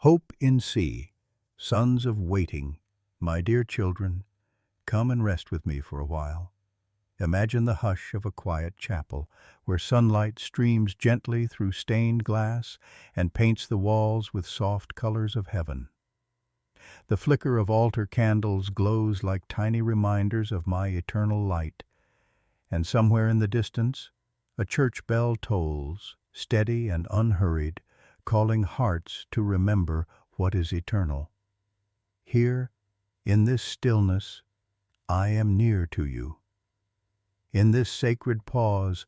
Hope in sea, sons of waiting, my dear children, come and rest with me for a while. Imagine the hush of a quiet chapel, where sunlight streams gently through stained glass and paints the walls with soft colors of heaven. The flicker of altar candles glows like tiny reminders of my eternal light, and somewhere in the distance, a church bell tolls, steady and unhurried, calling hearts to remember what is eternal. Here, in this stillness, I am near to you. In this sacred pause,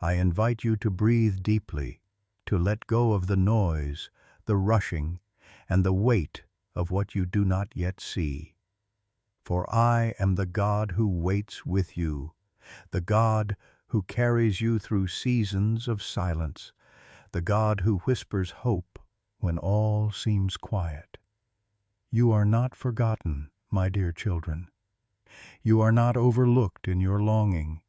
I invite you to breathe deeply, to let go of the noise, the rushing, and the weight of what you do not yet see. For I am the God who waits with you, the God who carries you through seasons of silence, the God who whispers hope when all seems quiet. You are not forgotten, my dear children. You are not overlooked in your longing.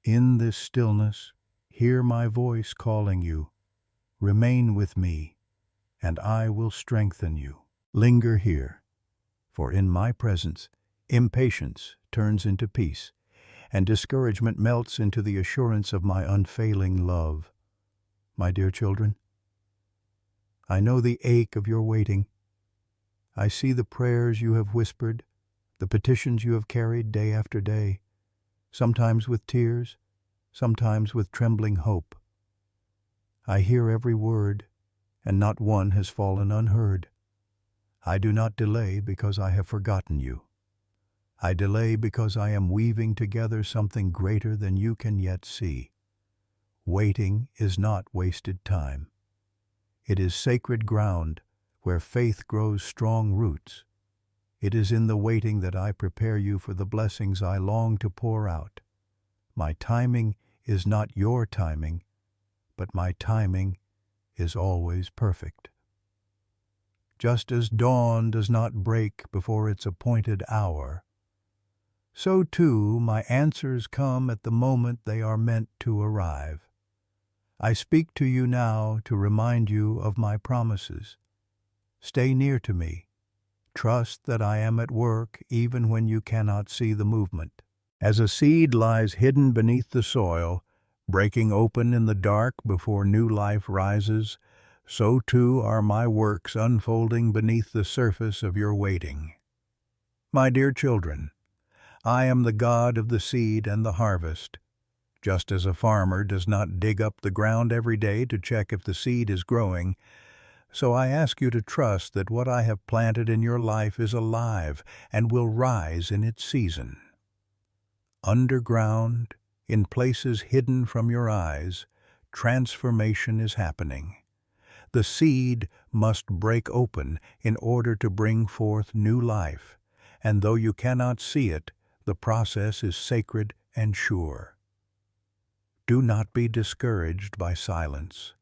In this stillness, hear my voice calling you. Remain with me, and I will strengthen you. Linger here, for in my presence, impatience turns into peace, and discouragement melts into the assurance of my unfailing love. My dear children, I know the ache of your waiting. I see the prayers you have whispered, the petitions you have carried day after day, sometimes with tears, sometimes with trembling hope. I hear every word, and not one has fallen unheard. I do not delay because I have forgotten you. I delay because I am weaving together something greater than you can yet see. Waiting is not wasted time. It is sacred ground where faith grows strong roots. It is in the waiting that I prepare you for the blessings I long to pour out. My timing is not your timing, but my timing is always perfect. Just as dawn does not break before its appointed hour, so too my answers come at the moment they are meant to arrive. I speak to you now to remind you of my promises. Stay near to me. Trust that I am at work even when you cannot see the movement. As a seed lies hidden beneath the soil, breaking open in the dark before new life rises, so too are my works unfolding beneath the surface of your waiting. My dear children, I am the God of the seed and the harvest. Just as a farmer does not dig up the ground every day to check if the seed is growing, so I ask you to trust that what I have planted in your life is alive and will rise in its season. Underground, in places hidden from your eyes, transformation is happening. The seed must break open in order to bring forth new life, and though you cannot see it, the process is sacred and sure. Do not be discouraged by silence.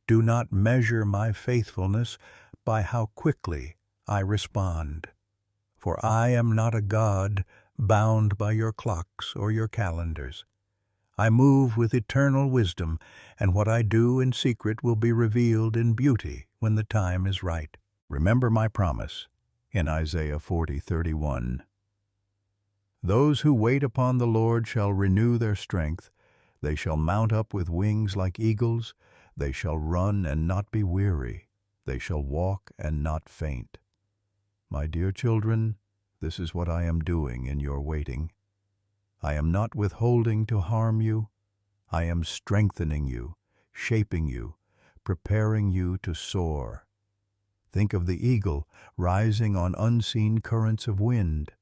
Do not measure my faithfulness by how quickly I respond. For I am not a God bound by your clocks or your calendars. I move with eternal wisdom, and what I do in secret will be revealed in beauty when the time is right. Remember my promise in Isaiah 40:31. Those who wait upon the Lord shall renew their strength. They shall mount up with wings like eagles. They shall run and not be weary. They shall walk and not faint. My dear children, this is what I am doing in your waiting. I am not withholding to harm you. I am strengthening you, shaping you, preparing you to soar. Think of the eagle rising on unseen currents of wind.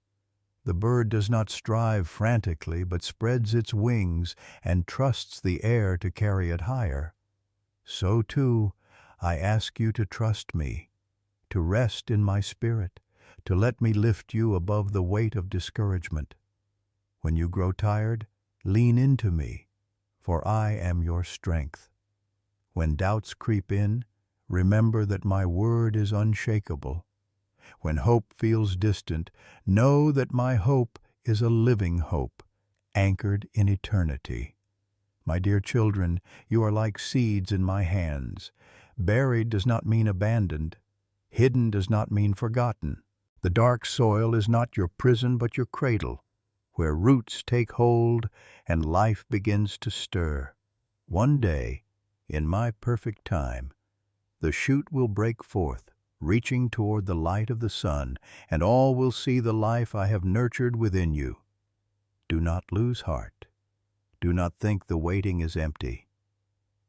The bird does not strive frantically, but spreads its wings and trusts the air to carry it higher. So too, I ask you to trust me, to rest in my spirit, to let me lift you above the weight of discouragement. When you grow tired, lean into me, for I am your strength. When doubts creep in, remember that my word is unshakable. When hope feels distant, know that my hope is a living hope, anchored in eternity. My dear children, you are like seeds in my hands. Buried does not mean abandoned. Hidden does not mean forgotten. The dark soil is not your prison but your cradle, where roots take hold and life begins to stir. One day, in my perfect time, the shoot will break forth, reaching toward the light of the sun, and all will see the life I have nurtured within you. Do not lose heart. Do not think the waiting is empty.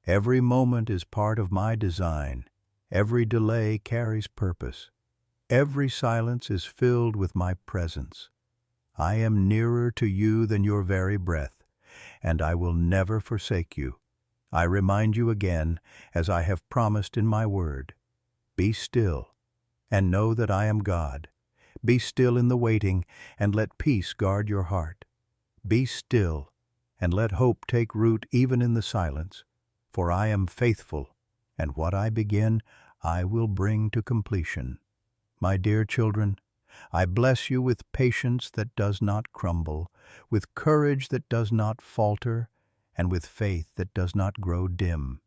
Every moment is part of my design. Every delay carries purpose. Every silence is filled with my presence. I am nearer to you than your very breath, and I will never forsake you. I remind you again, as I have promised in my word, be still, and know that I am God. Be still in the waiting, and let peace guard your heart. Be still, and let hope take root even in the silence, for I am faithful, and what I begin, I will bring to completion. My dear children, I bless you with patience that does not crumble, with courage that does not falter, and with faith that does not grow dim.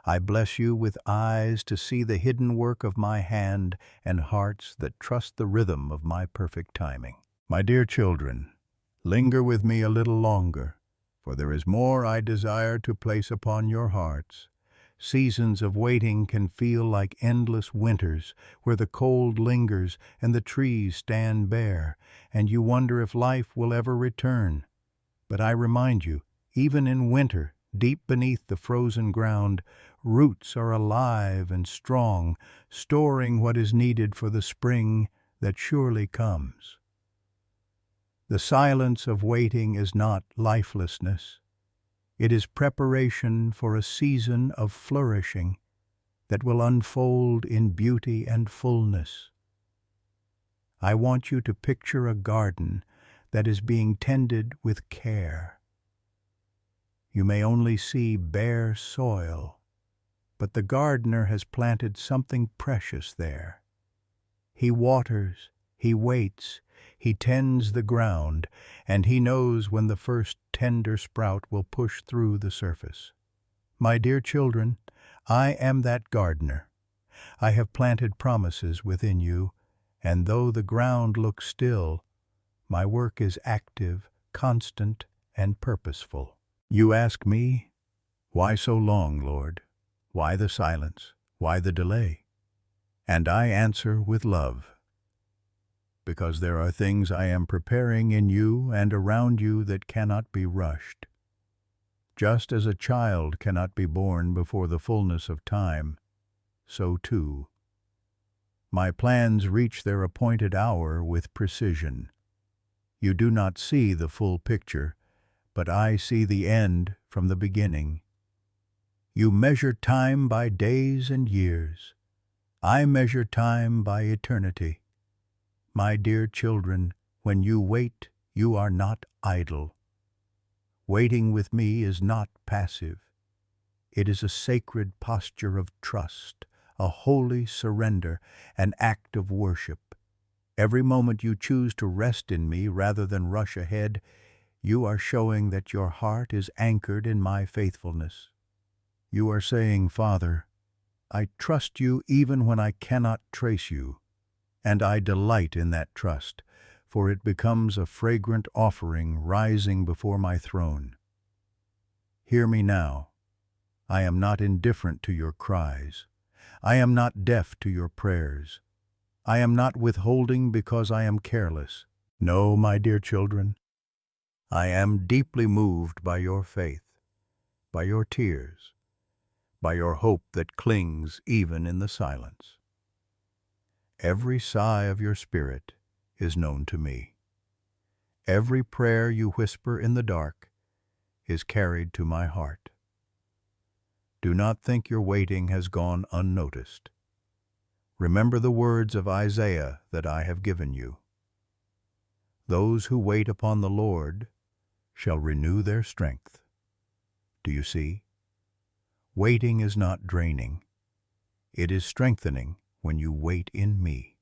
I bless you with eyes to see the hidden work of my hand and hearts that trust the rhythm of my perfect timing. My dear children, linger with me a little longer, for there is more I desire to place upon your hearts. Seasons of waiting can feel like endless winters, where the cold lingers and the trees stand bare, and you wonder if life will ever return. But I remind you, even in winter, deep beneath the frozen ground, roots are alive and strong, storing what is needed for the spring that surely comes. The silence of waiting is not lifelessness. It is preparation for a season of flourishing that will unfold in beauty and fullness. I want you to picture a garden that is being tended with care. You may only see bare soil, but the gardener has planted something precious there. He waters, he waits, he tends the ground, and he knows when the first tender sprout will push through the surface. My dear children, I am that gardener. I have planted promises within you, and though the ground looks still, my work is active, constant, and purposeful. You ask me, why so long, Lord? Why the silence? Why the delay? And I answer with love. Because there are things I am preparing in you and around you that cannot be rushed. Just as a child cannot be born before the fullness of time, so too, my plans reach their appointed hour with precision. You do not see the full picture, but I see the end from the beginning. You measure time by days and years. I measure time by eternity. My dear children, when you wait, you are not idle. Waiting with me is not passive. It is a sacred posture of trust, a holy surrender, an act of worship. Every moment you choose to rest in me rather than rush ahead, you are showing that your heart is anchored in my faithfulness. You are saying, Father, I trust you even when I cannot trace you. And I delight in that trust, for it becomes a fragrant offering rising before my throne. Hear me now. I am not indifferent to your cries. I am not deaf to your prayers. I am not withholding because I am careless. No, my dear children, I am deeply moved by your faith, by your tears, by your hope that clings even in the silence. Every sigh of your spirit is known to me. Every prayer you whisper in the dark is carried to my heart. Do not think your waiting has gone unnoticed. Remember the words of Isaiah that I have given you. Those who wait upon the Lord shall renew their strength. Do you see? Waiting is not draining. It is strengthening when you wait in me.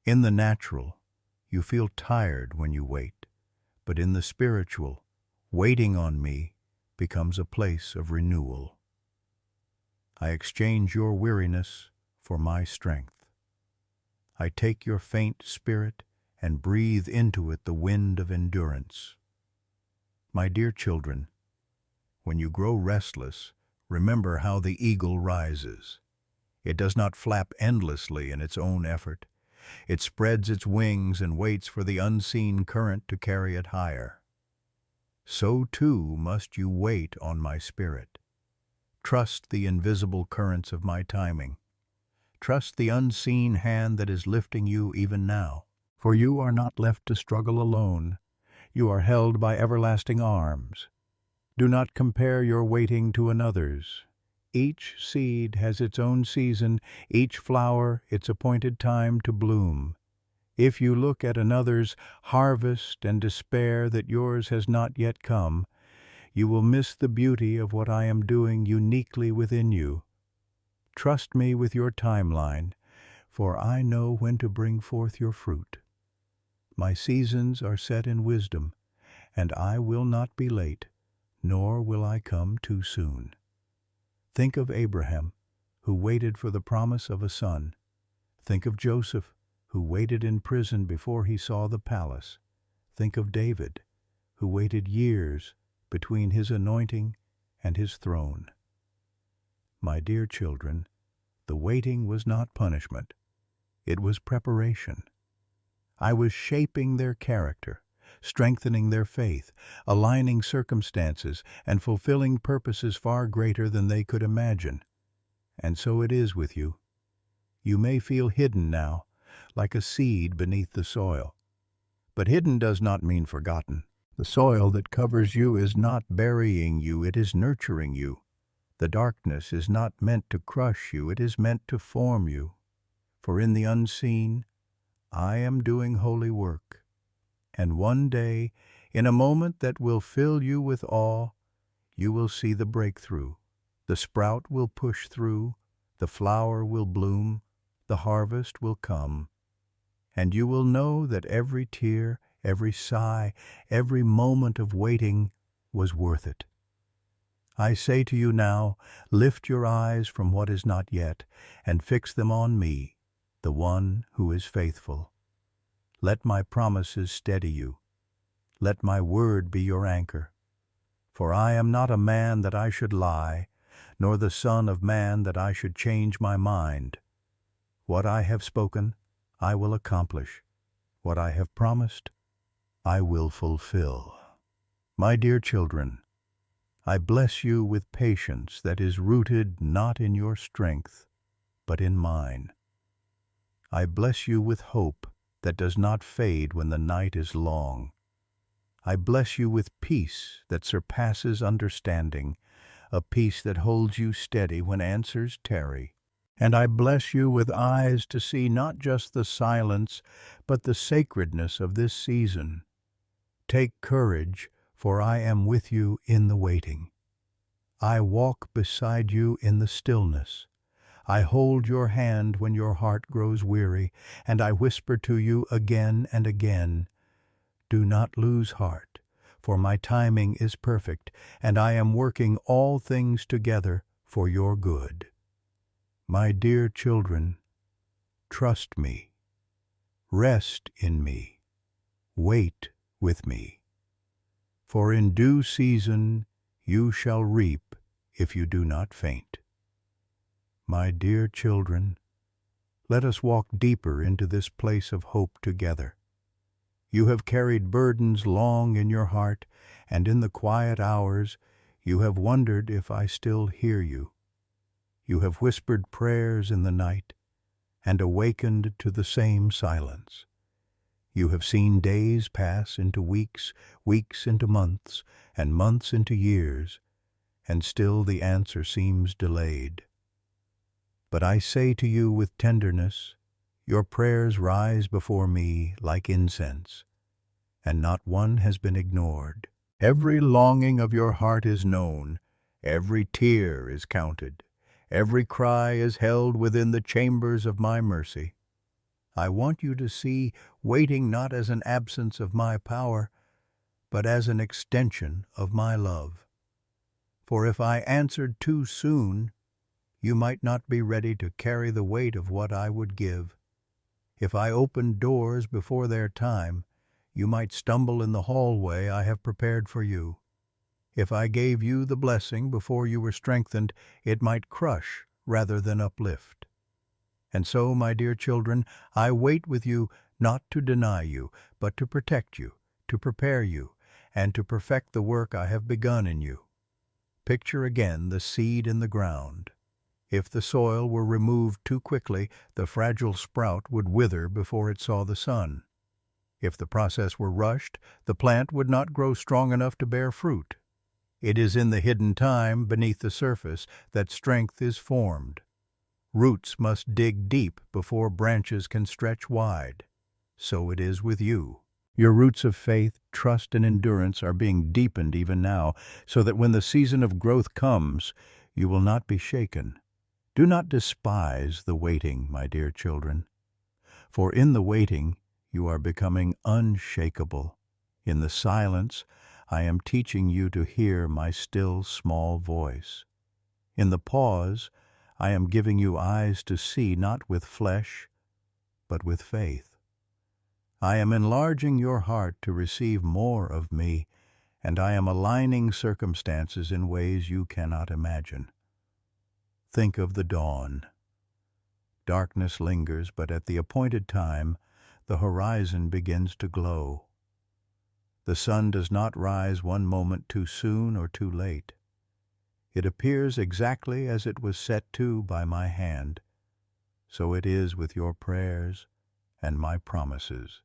In the natural, you feel tired when you wait, but in the spiritual, waiting on me becomes a place of renewal. I exchange your weariness for my strength. I take your faint spirit and breathe into it the wind of endurance. My dear children, when you grow restless, remember how the eagle rises. It does not flap endlessly in its own effort. It spreads its wings and waits for the unseen current to carry it higher. So too must you wait on my spirit. Trust the invisible currents of my timing. Trust the unseen hand that is lifting you even now. For you are not left to struggle alone. You are held by everlasting arms. Do not compare your waiting to another's. Each seed has its own season, each flower its appointed time to bloom. If you look at another's harvest and despair that yours has not yet come, you will miss the beauty of what I am doing uniquely within you. Trust me with your timeline, for I know when to bring forth your fruit. My seasons are set in wisdom, and I will not be late, nor will I come too soon. Think of Abraham, who waited for the promise of a son. Think of Joseph, who waited in prison before he saw the palace. Think of David, who waited years between his anointing and his throne. My dear children, the waiting was not punishment. It was preparation. I was shaping their character, strengthening their faith, aligning circumstances, and fulfilling purposes far greater than they could imagine. And so it is with you. You may feel hidden now, like a seed beneath the soil. But hidden does not mean forgotten. The soil that covers you is not burying you, it is nurturing you. The darkness is not meant to crush you, it is meant to form you. For in the unseen, I am doing holy work. And one day, in a moment that will fill you with awe, you will see the breakthrough. The sprout will push through, the flower will bloom, the harvest will come. And you will know that every tear, every sigh, every moment of waiting was worth it. I say to you now, lift your eyes from what is not yet, and fix them on me, the one who is faithful. Let my promises steady you. Let my word be your anchor. For I am not a man that I should lie, nor the son of man that I should change my mind. What I have spoken, I will accomplish. What I have promised, I will fulfill. My dear children, I bless you with patience that is rooted not in your strength, but in mine. I bless you with hope that does not fade when the night is long. I bless you with peace that surpasses understanding, a peace that holds you steady when answers tarry. And I bless you with eyes to see not just the silence, but the sacredness of this season. Take courage, for I am with you in the waiting. I walk beside you in the stillness. I hold your hand when your heart grows weary, and I whisper to you again and again, do not lose heart, for my timing is perfect, and I am working all things together for your good. My dear children, trust me, rest in me, wait with me. For in due season you shall reap if you do not faint. My dear children, let us walk deeper into this place of hope together. You have carried burdens long in your heart, and in the quiet hours you have wondered if I still hear you. You have whispered prayers in the night, and awakened to the same silence. You have seen days pass into weeks, weeks into months, and months into years, and still the answer seems delayed. But I say to you with tenderness, your prayers rise before me like incense, and not one has been ignored. Every longing of your heart is known, every tear is counted, every cry is held within the chambers of my mercy. I want you to see waiting not as an absence of my power, but as an extension of my love. For if I answered too soon, you might not be ready to carry the weight of what I would give. If I opened doors before their time, you might stumble in the hallway I have prepared for you. If I gave you the blessing before you were strengthened, it might crush rather than uplift. And so, my dear children, I wait with you not to deny you, but to protect you, to prepare you, and to perfect the work I have begun in you. Picture again the seed in the ground. If the soil were removed too quickly, the fragile sprout would wither before it saw the sun. If the process were rushed, the plant would not grow strong enough to bear fruit. It is in the hidden time beneath the surface that strength is formed. Roots must dig deep before branches can stretch wide. So it is with you. Your roots of faith, trust, and endurance are being deepened even now, so that when the season of growth comes, you will not be shaken. Do not despise the waiting, my dear children, for in the waiting you are becoming unshakable. In the silence, I am teaching you to hear my still small voice. In the pause, I am giving you eyes to see not with flesh, but with faith. I am enlarging your heart to receive more of me, and I am aligning circumstances in ways you cannot imagine. Think of the dawn. Darkness lingers, but at the appointed time, the horizon begins to glow. The sun does not rise one moment too soon or too late. It appears exactly as it was set to by my hand. So it is with your prayers and my promises.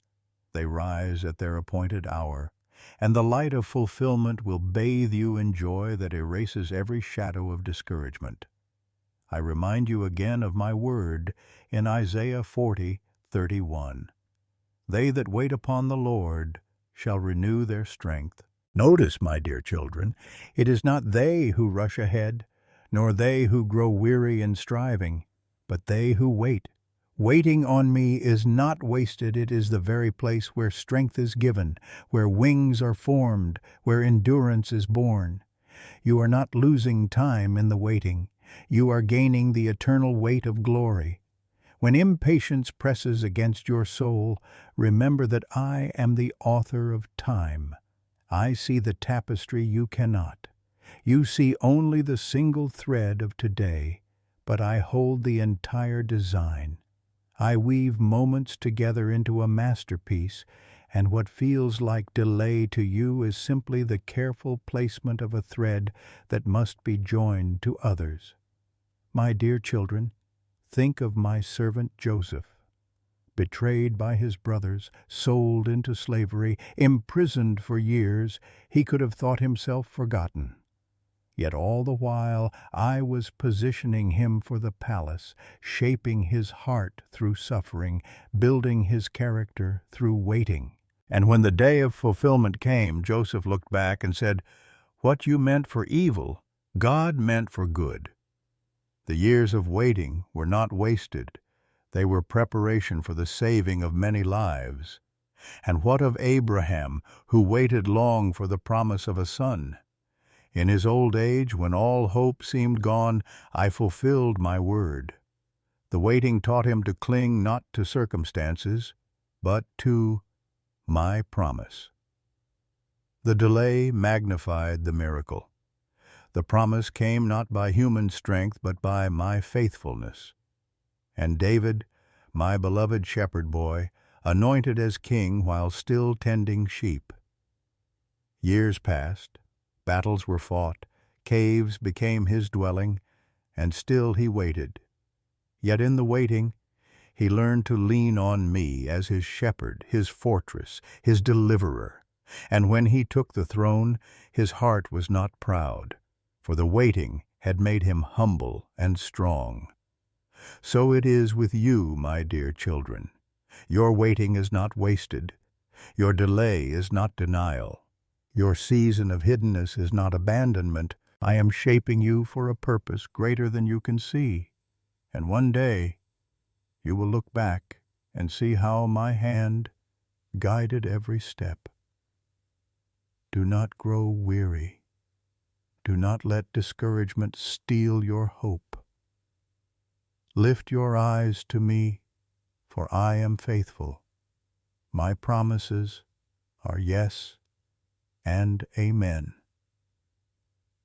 They rise at their appointed hour, and the light of fulfillment will bathe you in joy that erases every shadow of discouragement. I remind you again of my word in Isaiah 40:31. They that wait upon the Lord shall renew their strength. Notice, my dear children, it is not they who rush ahead, nor they who grow weary in striving, but they who wait. Waiting on me is not wasted. It is the very place where strength is given, where wings are formed, where endurance is born. You are not losing time in the waiting. You are gaining the eternal weight of glory. When impatience presses against your soul, remember that I am the author of time. I see the tapestry you cannot. You see only the single thread of today, but I hold the entire design. I weave moments together into a masterpiece, and what feels like delay to you is simply the careful placement of a thread that must be joined to others. My dear children, think of my servant Joseph. Betrayed by his brothers, sold into slavery, imprisoned for years, he could have thought himself forgotten. Yet all the while I was positioning him for the palace, shaping his heart through suffering, building his character through waiting. And when the day of fulfillment came, Joseph looked back and said, "What you meant for evil, God meant for good." The years of waiting were not wasted. They were preparation for the saving of many lives. And what of Abraham, who waited long for the promise of a son? In his old age, when all hope seemed gone, I fulfilled my word. The waiting taught him to cling not to circumstances, but to my promise. The delay magnified the miracle. The promise came not by human strength, but by my faithfulness. And David, my beloved shepherd boy, anointed as king while still tending sheep. Years passed, battles were fought, caves became his dwelling, and still he waited. Yet in the waiting, he learned to lean on me as his shepherd, his fortress, his deliverer. And when he took the throne, his heart was not proud, for the waiting had made him humble and strong. So it is with you, my dear children. Your waiting is not wasted. Your delay is not denial. Your season of hiddenness is not abandonment. I am shaping you for a purpose greater than you can see. And one day, you will look back and see how my hand guided every step. Do not grow weary. Do not let discouragement steal your hope. Lift your eyes to me, for I am faithful. My promises are yes and amen.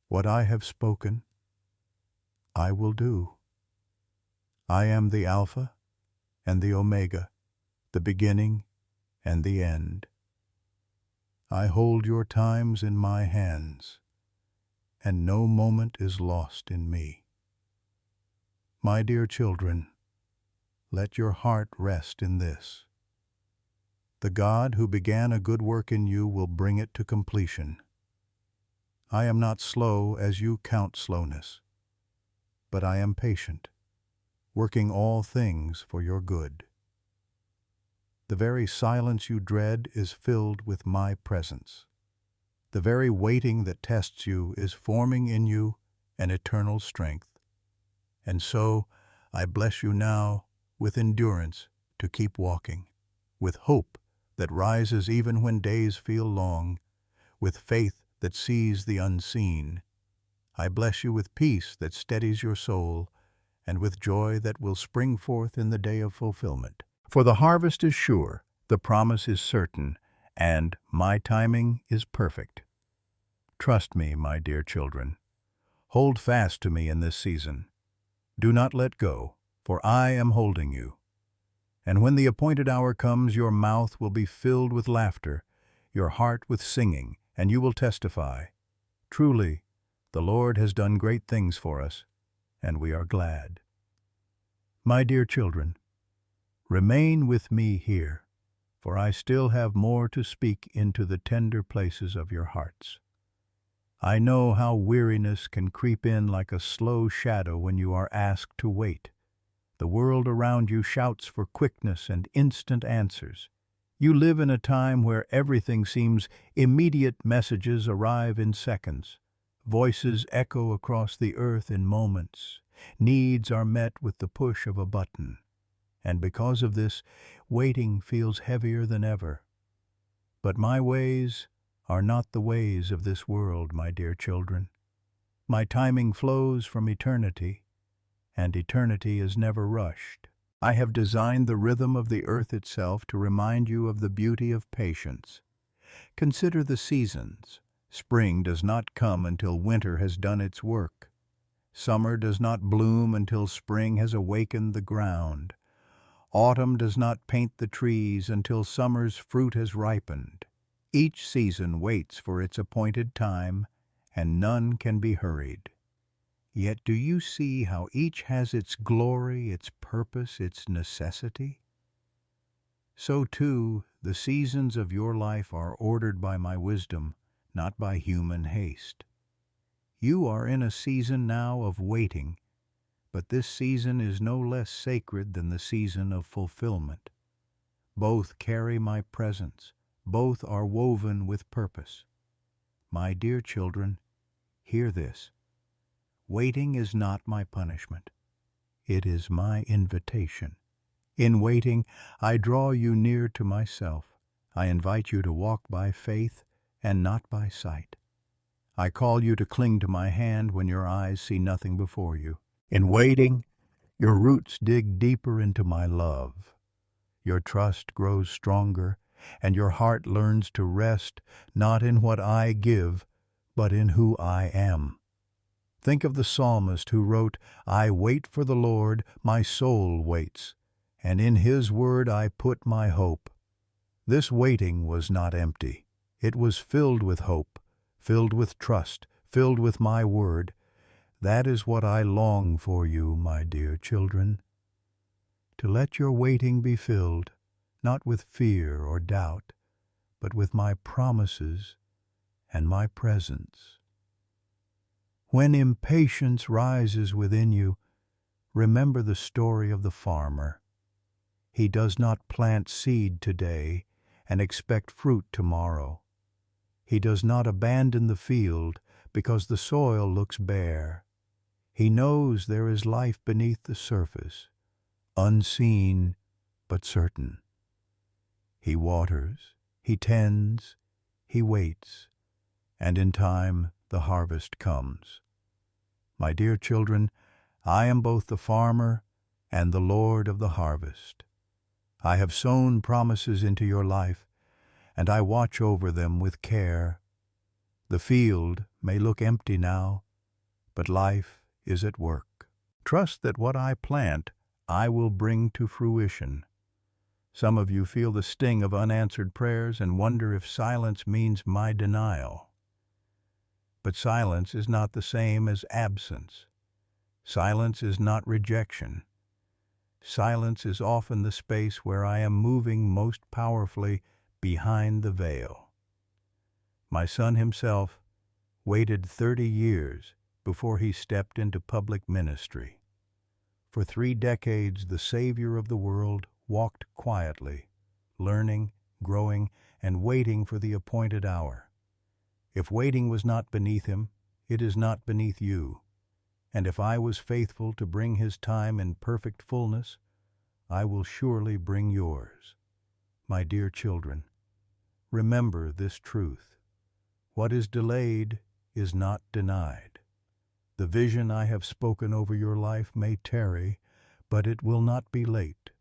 What I have spoken, I will do. I am the Alpha and the Omega, the beginning and the end. I hold your times in my hands, and no moment is lost in me. My dear children, let your heart rest in this. The God who began a good work in you will bring it to completion. I am not slow as you count slowness, but I am patient, working all things for your good. The very silence you dread is filled with my presence. The very waiting that tests you is forming in you an eternal strength. And so I bless you now with endurance to keep walking, with hope that rises even when days feel long, with faith that sees the unseen. I bless you with peace that steadies your soul, and with joy that will spring forth in the day of fulfillment. For the harvest is sure, the promise is certain, and my timing is perfect. Trust me, my dear children. Hold fast to me in this season. Do not let go, for I am holding you. And when the appointed hour comes, your mouth will be filled with laughter, your heart with singing, and you will testify. Truly, the Lord has done great things for us, and we are glad. My dear children, remain with me here, for I still have more to speak into the tender places of your hearts. I know how weariness can creep in like a slow shadow when you are asked to wait. The world around you shouts for quickness and instant answers. You live in a time where everything seems immediate. Messages arrive in seconds. Voices echo across the earth in moments. Needs are met with the push of a button. And because of this, waiting feels heavier than ever. But my ways are not the ways of this world, my dear children. My timing flows from eternity, and eternity is never rushed. I have designed the rhythm of the earth itself to remind you of the beauty of patience. Consider the seasons. Spring does not come until winter has done its work. Summer does not bloom until spring has awakened the ground. Autumn does not paint the trees until summer's fruit has ripened. Each season waits for its appointed time, and none can be hurried. Yet do you see how each has its glory, its purpose, its necessity? So too, the seasons of your life are ordered by my wisdom, not by human haste. You are in a season now of waiting, but this season is no less sacred than the season of fulfillment. Both carry my presence. Both are woven with purpose. My dear children, hear this. Waiting is not my punishment. It is my invitation. In waiting, I draw you near to myself. I invite you to walk by faith and not by sight. I call you to cling to my hand when your eyes see nothing before you. In waiting, your roots dig deeper into my love. Your trust grows stronger, and your heart learns to rest not in what I give, but in who I am. Think of the psalmist who wrote, "I wait for the Lord, my soul waits, and in his word I put my hope." This waiting was not empty. It was filled with hope, filled with trust, filled with my word. That is what I long for you, my dear children. To let your waiting be filled, not with fear or doubt, but with my promises and my presence. When impatience rises within you, remember the story of the farmer. He does not plant seed today and expect fruit tomorrow. He does not abandon the field because the soil looks bare. He knows there is life beneath the surface, unseen but certain. He waters, he tends, he waits, and in time the harvest comes. My dear children, I am both the farmer and the Lord of the harvest. I have sown promises into your life, and I watch over them with care. The field may look empty now, but life is at work. Trust that what I plant, I will bring to fruition. Some of you feel the sting of unanswered prayers and wonder if silence means my denial. But silence is not the same as absence. Silence is not rejection. Silence is often the space where I am moving most powerfully behind the veil. My son himself waited 30 years before he stepped into public ministry. For 3 decades, the Savior of the world walked quietly, learning, growing, and waiting for the appointed hour. If waiting was not beneath him, it is not beneath you. And if I was faithful to bring his time in perfect fullness, I will surely bring yours. My dear children, remember this truth. What is delayed is not denied. The vision I have spoken over your life may tarry, but it will not be late.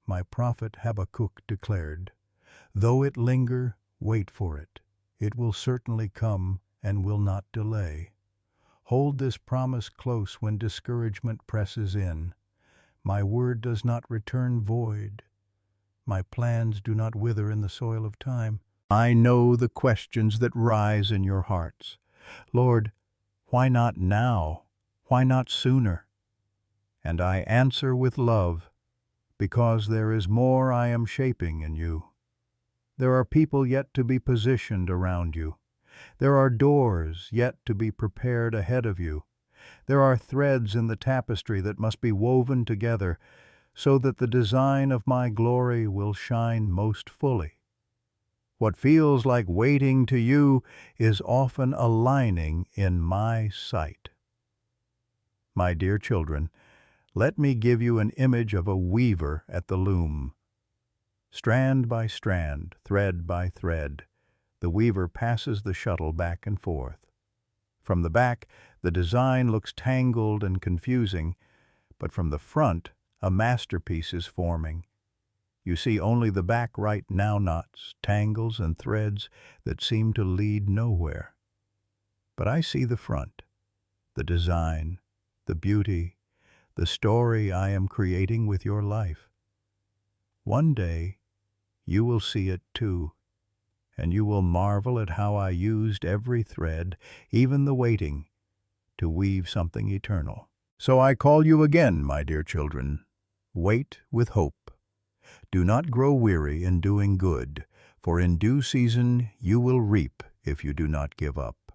My prophet Habakkuk declared, "Though it linger, wait for it. It will certainly come and will not delay." Hold this promise close when discouragement presses in. My word does not return void. My plans do not wither in the soil of time. I know the questions that rise in your hearts. Lord, why not now? Why not sooner? And I answer with love, because there is more I am shaping in you. There are people yet to be positioned around you. There are doors yet to be prepared ahead of you. There are threads in the tapestry that must be woven together so that the design of my glory will shine most fully. What feels like waiting to you is often aligning in my sight. My dear children, let me give you an image of a weaver at the loom. Strand by strand, thread by thread, the weaver passes the shuttle back and forth. From the back, the design looks tangled and confusing, but from the front, a masterpiece is forming. You see only the back right now knots, tangles, and threads that seem to lead nowhere. But I see the front, the design, the beauty, the story I am creating with your life. One day, you will see it too, and you will marvel at how I used every thread, even the waiting, to weave something eternal. So I call you again, my dear children. Wait with hope. Do not grow weary in doing good, for in due season you will reap if you do not give up.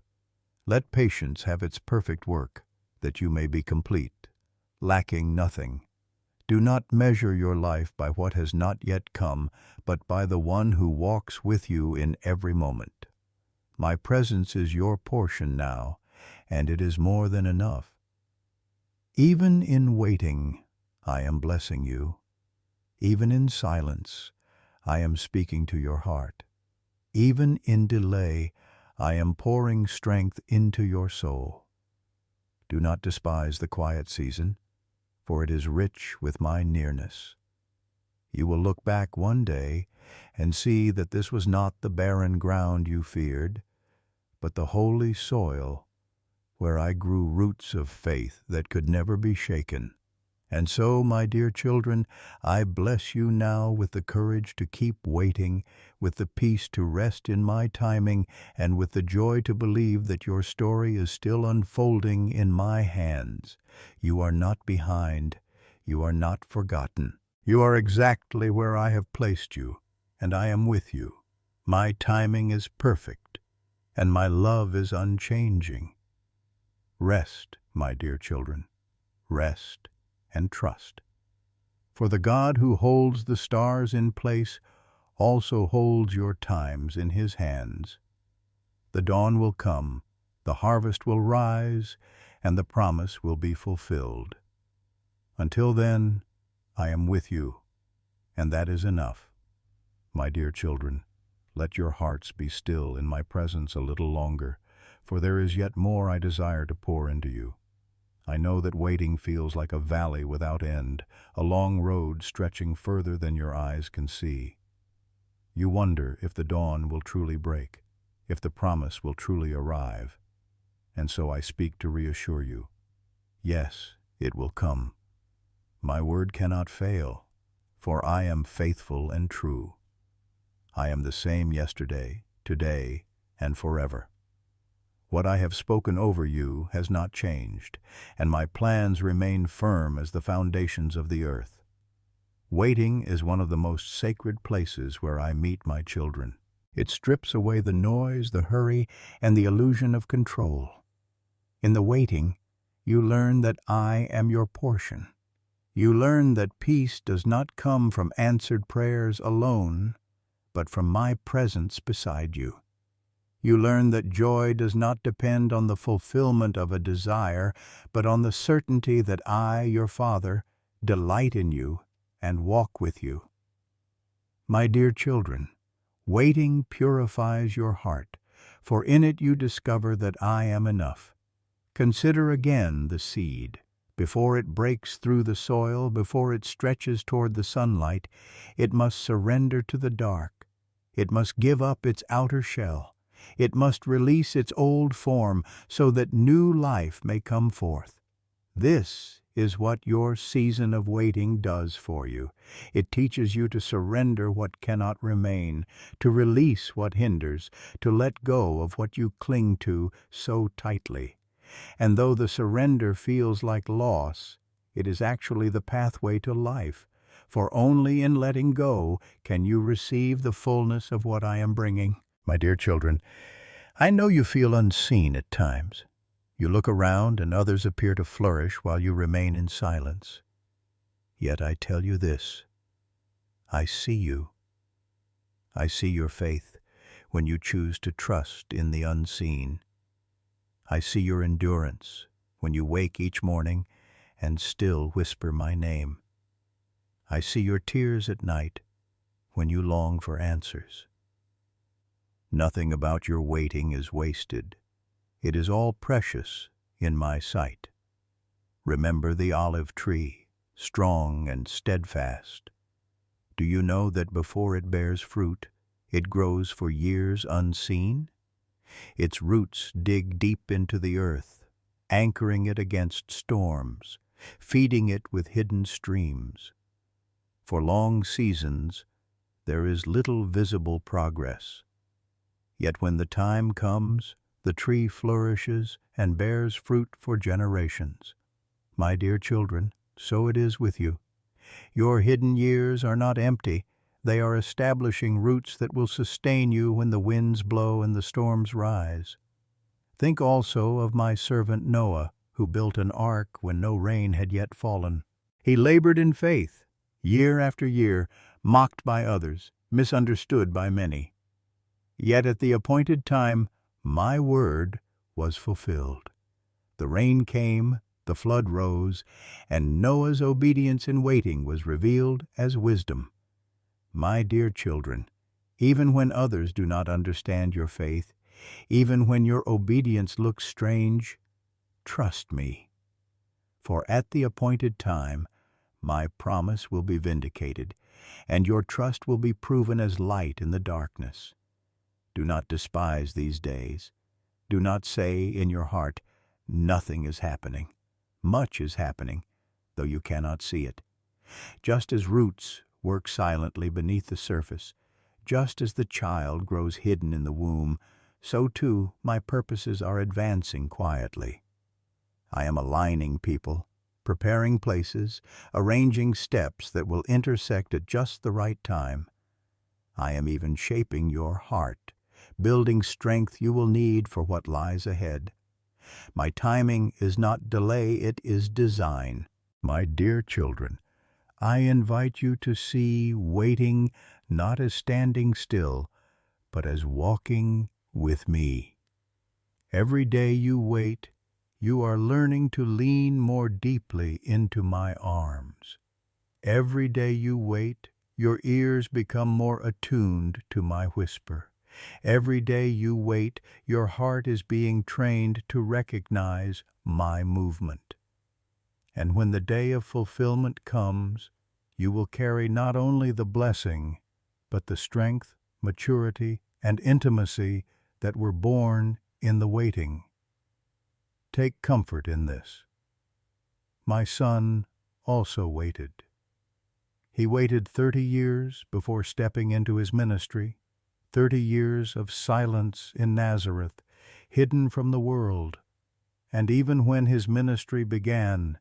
Let patience have its perfect work, that you may be complete, lacking nothing. Do not measure your life by what has not yet come, but by the one who walks with you in every moment. My presence is your portion now, and it is more than enough. Even in waiting, I am blessing you. Even in silence, I am speaking to your heart. Even in delay, I am pouring strength into your soul. Do not despise the quiet season, for it is rich with my nearness. You will look back one day and see that this was not the barren ground you feared, but the holy soil where I grew roots of faith that could never be shaken. And so, my dear children, I bless you now with the courage to keep waiting, with the peace to rest in my timing, and with the joy to believe that your story is still unfolding in my hands. You are not behind. You are not forgotten. You are exactly where I have placed you, and I am with you. My timing is perfect, and my love is unchanging. Rest, my dear children. Rest and trust. For the God who holds the stars in place also holds your times in his hands. The dawn will come, the harvest will rise, and the promise will be fulfilled. Until then, I am with you, and that is enough. My dear children, let your hearts be still in my presence a little longer, for there is yet more I desire to pour into you. I know that waiting feels like a valley without end, a long road stretching further than your eyes can see. You wonder if the dawn will truly break, if the promise will truly arrive. And so I speak to reassure you. Yes, it will come. My word cannot fail, for I am faithful and true. I am the same yesterday, today, and forever. What I have spoken over you has not changed, and my plans remain firm as the foundations of the earth. Waiting is one of the most sacred places where I meet my children. It strips away the noise, the hurry, and the illusion of control. In the waiting, you learn that I am your portion. You learn that peace does not come from answered prayers alone, but from my presence beside you. You learn that joy does not depend on the fulfillment of a desire, but on the certainty that I, your Father, delight in you and walk with you. My dear children, waiting purifies your heart, for in it you discover that I am enough. Consider again the seed. Before it breaks through the soil, before it stretches toward the sunlight, it must surrender to the dark. It must give up its outer shell. It must release its old form so that new life may come forth. This is what your season of waiting does for you. It teaches you to surrender what cannot remain, to release what hinders, to let go of what you cling to so tightly. And though the surrender feels like loss, it is actually the pathway to life, for only in letting go can you receive the fullness of what I am bringing. My dear children, I know you feel unseen at times. You look around and others appear to flourish while you remain in silence. Yet I tell you this, I see you. I see your faith when you choose to trust in the unseen. I see your endurance when you wake each morning and still whisper my name. I see your tears at night when you long for answers. Nothing about your waiting is wasted. It is all precious in my sight. Remember the olive tree, strong and steadfast. Do you know that before it bears fruit, it grows for years unseen? Its roots dig deep into the earth, anchoring it against storms, feeding it with hidden streams. For long seasons, there is little visible progress. Yet when the time comes, the tree flourishes and bears fruit for generations. My dear children, so it is with you. Your hidden years are not empty. They are establishing roots that will sustain you when the winds blow and the storms rise. Think also of my servant Noah, who built an ark when no rain had yet fallen. He labored in faith, year after year, mocked by others, misunderstood by many. Yet at the appointed time, my word was fulfilled. The rain came, the flood rose, and Noah's obedience in waiting was revealed as wisdom. My dear children, even when others do not understand your faith, even when your obedience looks strange, trust me. For at the appointed time, my promise will be vindicated, and your trust will be proven as light in the darkness. Do not despise these days. Do not say in your heart, nothing is happening. Much is happening, though you cannot see it. Just as roots work silently beneath the surface, just as the child grows hidden in the womb, so too my purposes are advancing quietly. I am aligning people, preparing places, arranging steps that will intersect at just the right time. I am even shaping your heart, building strength you will need for what lies ahead. My timing is not delay, it is design. My dear children, I invite you to see waiting not as standing still, but as walking with me. Every day you wait, you are learning to lean more deeply into my arms. Every day you wait, your ears become more attuned to my whisper. Every day you wait, your heart is being trained to recognize my movement. And when the day of fulfillment comes, you will carry not only the blessing, but the strength, maturity, and intimacy that were born in the waiting. Take comfort in this. My son also waited. He waited 30 years before stepping into his ministry, 30 years of silence in Nazareth, hidden from the world. And even when his ministry began,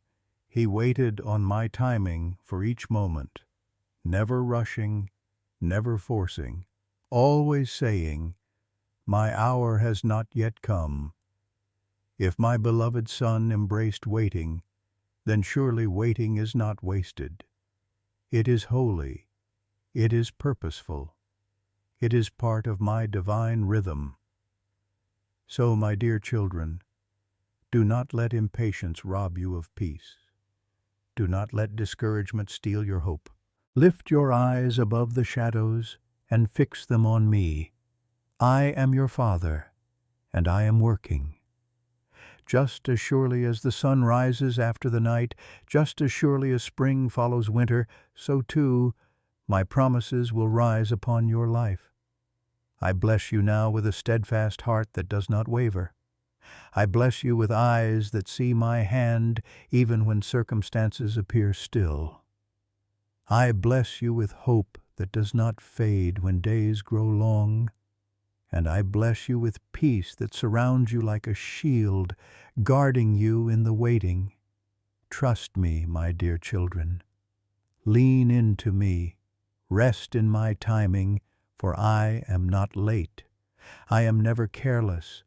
he waited on my timing for each moment, never rushing, never forcing, always saying, "My hour has not yet come." If my beloved Son embraced waiting, then surely waiting is not wasted. It is holy, it is purposeful, it is part of my divine rhythm. So, my dear children, do not let impatience rob you of peace. Do not let discouragement steal your hope. Lift your eyes above the shadows and fix them on me. I am your Father, and I am working. Just as surely as the sun rises after the night, just as surely as spring follows winter, so too my promises will rise upon your life. I bless you now with a steadfast heart that does not waver. I bless you with eyes that see my hand even when circumstances appear still. I bless you with hope that does not fade when days grow long. And I bless you with peace that surrounds you like a shield, guarding you in the waiting. Trust me, my dear children. Lean into me. Rest in my timing, for I am not late. I am never careless.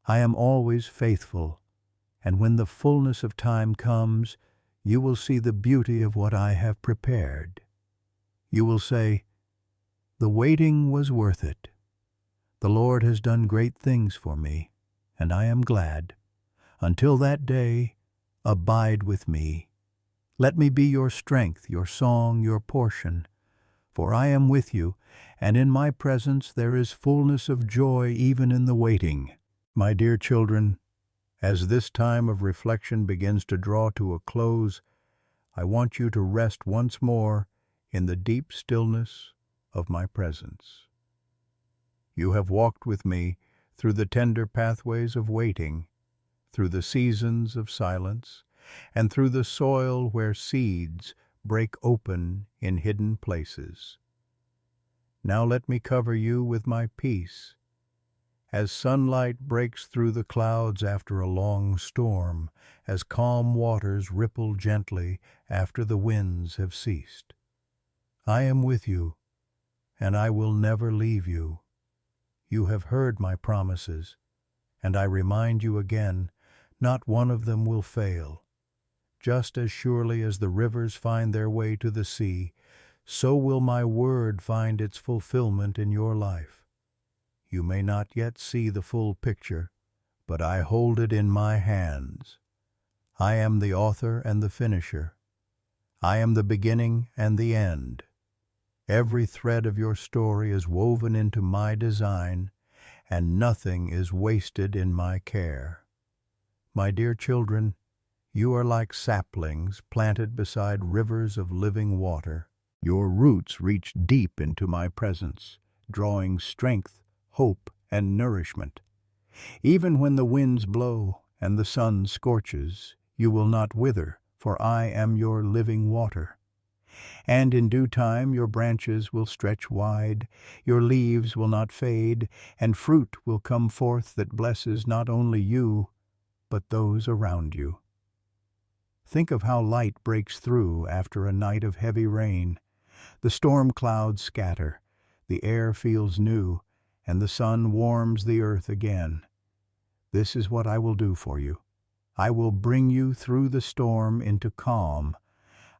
I am always faithful. And when the fullness of time comes, you will see the beauty of what I have prepared. You will say, "The waiting was worth it. The Lord has done great things for me, and I am glad. Until that day, abide with me. Let me be your strength, your song, your portion. For I am with you, and in my presence there is fullness of joy even in the waiting." My dear children, as this time of reflection begins to draw to a close, I want you to rest once more in the deep stillness of my presence. You have walked with me through the tender pathways of waiting, through the seasons of silence, and through the soil where seeds break open in hidden places. Now let me cover you with my peace. As sunlight breaks through the clouds after a long storm, as calm waters ripple gently after the winds have ceased. I am with you, and I will never leave you. You have heard my promises, and I remind you again, not one of them will fail. Just as surely as the rivers find their way to the sea, so will my word find its fulfillment in your life. You may not yet see the full picture, but I hold it in my hands. I am the author and the finisher. I am the beginning and the end. Every thread of your story is woven into my design, and nothing is wasted in my care. My dear children, you are like saplings planted beside rivers of living water. Your roots reach deep into my presence, drawing strength, hope, and nourishment. Even when the winds blow and the sun scorches, you will not wither, for I am your living water. And in due time your branches will stretch wide, your leaves will not fade, and fruit will come forth that blesses not only you, but those around you. Think of how light breaks through after a night of heavy rain. The storm clouds scatter, the air feels new, and the sun warms the earth again. This is what I will do for you. I will bring you through the storm into calm.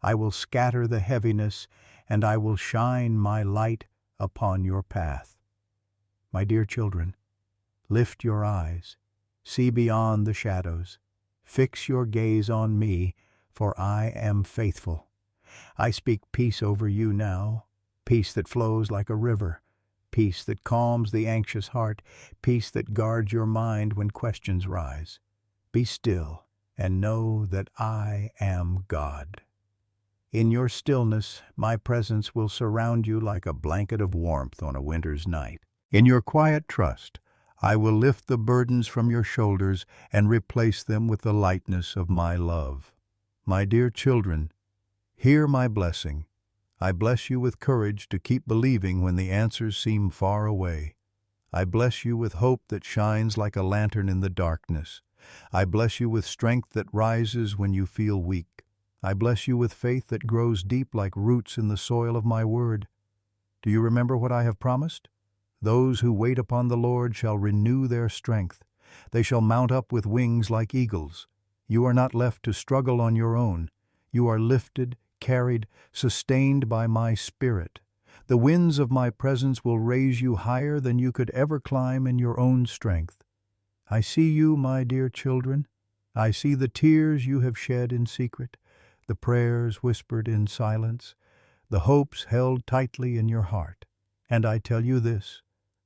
I will scatter the heaviness, and I will shine my light upon your path. My dear children, lift your eyes, see beyond the shadows, fix your gaze on me, for I am faithful. I speak peace over you now, peace that flows like a river, peace that calms the anxious heart, peace that guards your mind when questions rise. Be still and know that I am God. In your stillness, my presence will surround you like a blanket of warmth on a winter's night. In your quiet trust, I will lift the burdens from your shoulders and replace them with the lightness of my love. My dear children, hear my blessing. I bless you with courage to keep believing when the answers seem far away. I bless you with hope that shines like a lantern in the darkness. I bless you with strength that rises when you feel weak. I bless you with faith that grows deep like roots in the soil of my word. Do you remember what I have promised? Those who wait upon the Lord shall renew their strength. They shall mount up with wings like eagles. You are not left to struggle on your own. You are lifted, carried, sustained by my Spirit. The winds of my presence will raise you higher than you could ever climb in your own strength. I see you, my dear children. I see the tears you have shed in secret, the prayers whispered in silence, the hopes held tightly in your heart. And I tell you this,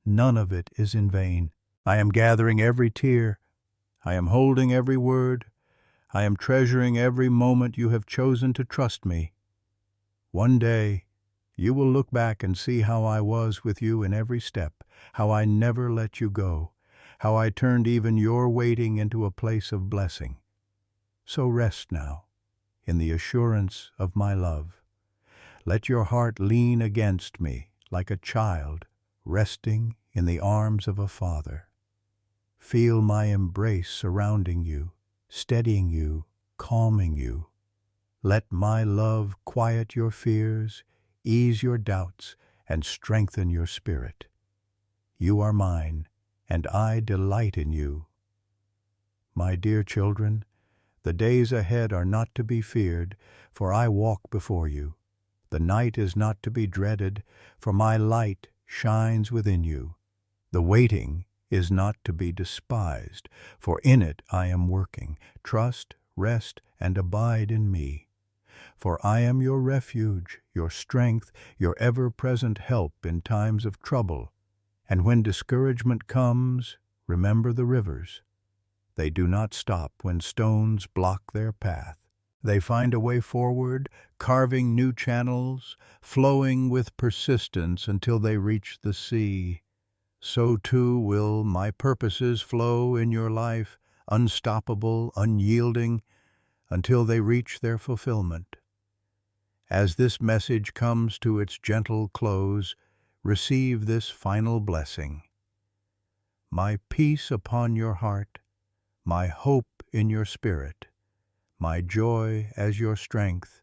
none of it is in vain. I am gathering every tear. I am holding every word. I am treasuring every moment you have chosen to trust me. One day, you will look back and see how I was with you in every step, how I never let you go, how I turned even your waiting into a place of blessing. So rest now, in the assurance of my love. Let your heart lean against me like a child resting in the arms of a father. Feel my embrace surrounding you, steadying you, calming you. Let my love quiet your fears, ease your doubts, and strengthen your spirit. You are mine, and I delight in you. My dear children, the days ahead are not to be feared, for I walk before you. The night is not to be dreaded, for my light shines within you. The waiting is not to be despised, for in it I am working. Trust, rest, and abide in me. For I am your refuge, your strength, your ever-present help in times of trouble. And when discouragement comes, remember the rivers. They do not stop when stones block their path. They find a way forward, carving new channels, flowing with persistence until they reach the sea. So too will my purposes flow in your life, unstoppable, unyielding, until they reach their fulfillment. As this message comes to its gentle close, receive this final blessing. My peace upon your heart, my hope in your spirit, my joy as your strength,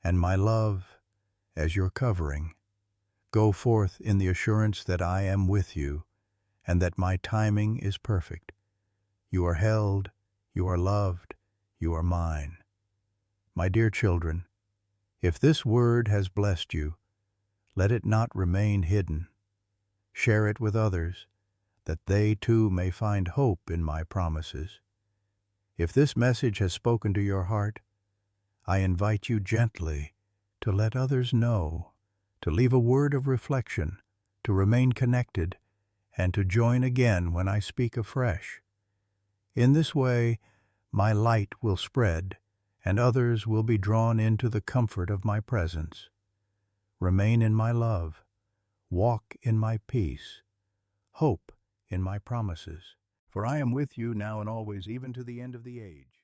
and my love as your covering. Go forth in the assurance that I am with you, and that my timing is perfect. You are held, you are loved, you are mine. My dear children, if this word has blessed you, let it not remain hidden. Share it with others, that they too may find hope in my promises. If this message has spoken to your heart, I invite you gently to let others know, to leave a word of reflection, to remain connected, and to join again when I speak afresh. In this way, my light will spread, and others will be drawn into the comfort of my presence. Remain in my love, walk in my peace, hope in my promises. For I am with you now and always, even to the end of the age.